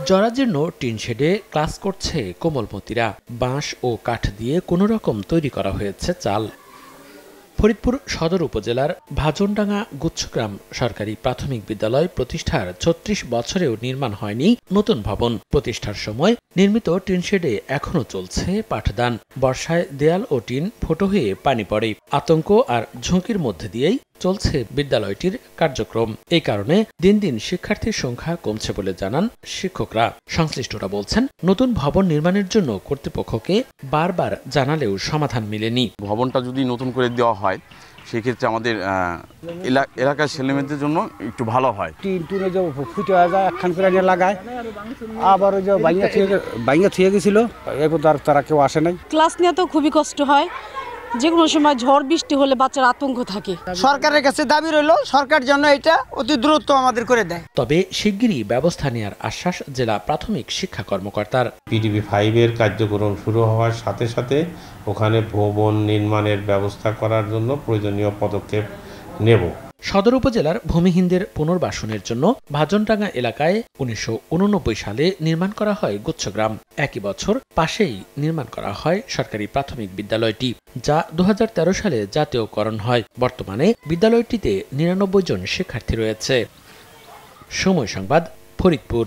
জরাজীর্ণ tin শেডে class করছে কোমলমতিরা। বাঁশ ও কাঠ দিয়ে কোনো রকম তৈরি করা হয়েছে চাল। ফরিদপুর সদর উপজেলার ভাজনডাঙ্গা গুচ্ছগ্রাম সরকারি প্রাথমিক বিদ্যালয় প্রতিষ্ঠার ৩৬ বছরেও নির্মাণ হয়নি নতুন ভবন। প্রতিষ্ঠার সময় নির্মিত টিনশেডে এখনও চলছে পাঠদান। বর্ষায় দেয়াল ও টিন ফুটো হয়ে পানি পড়ে। আতঙ্ক আর ঝুঁকির মধ্যে দিয়েই চলছে বিদ্যালয়টির কার্যক্রম। এই কারণে দিন দিন শিক্ষার্থীর সংখ্যা কমছে বলে জানান শিক্ষকরা। সংশ্লিষ্টরা বলছেন, নতুন ভবন নির্মাণের জন্য কর্তৃপক্ষকে বারবার জানালেও সমাধান মেলেনি। ভবনটা যদি নতুন করে দেওয়া হয় সেক্ষেত্রে আমাদের এলাকার ছেলেমেয়েদের জন্য একটু ভালো হয়। টিনে যে ফুটে যায় একখান করে নিয়ে লাগায়, আবার ওই যে বাইঙ্গা থুয়ে গেছিল, এরপর তারা কেউ আসে নাই। ক্লাস নিয়ে তো খুবই কষ্ট হয়, যে কোনো সময় ঝড় বৃষ্টি হলে বাচ্চার আতঙ্ক থাকে। সরকারের কাছে দাবি রইল, সরকার যেন এটা অতি দ্রুত আমাদের করে দেয়। তবে শিগগিরই ব্যবস্থা নেওয়ার আশ্বাস জেলা প্রাথমিক শিক্ষা কর্মকর্তার। পিডিবি 5-এর কার্যক্রম শুরু হওয়ার সাথে সাথে ওখানে ভবন নির্মাণের ব্যবস্থা করার জন্য প্রয়োজনীয় পদক্ষেপ নেব। সদর উপজেলার ভূমিহীনদের পুনর্বাসনের জন্য ভাজনডাঙ্গা এলাকায় ১৯৮৯ সালে নির্মাণ করা হয় গুচ্ছগ্রাম। একই বছর পাশেই নির্মাণ করা হয় সরকারি প্রাথমিক বিদ্যালয়টি, যা ২০১৩ সালে জাতীয়করণ হয়। বর্তমানে বিদ্যালয়টিতে ৯৯ জন শিক্ষার্থী রয়েছে। সময় সংবাদ, ফরিদপুর।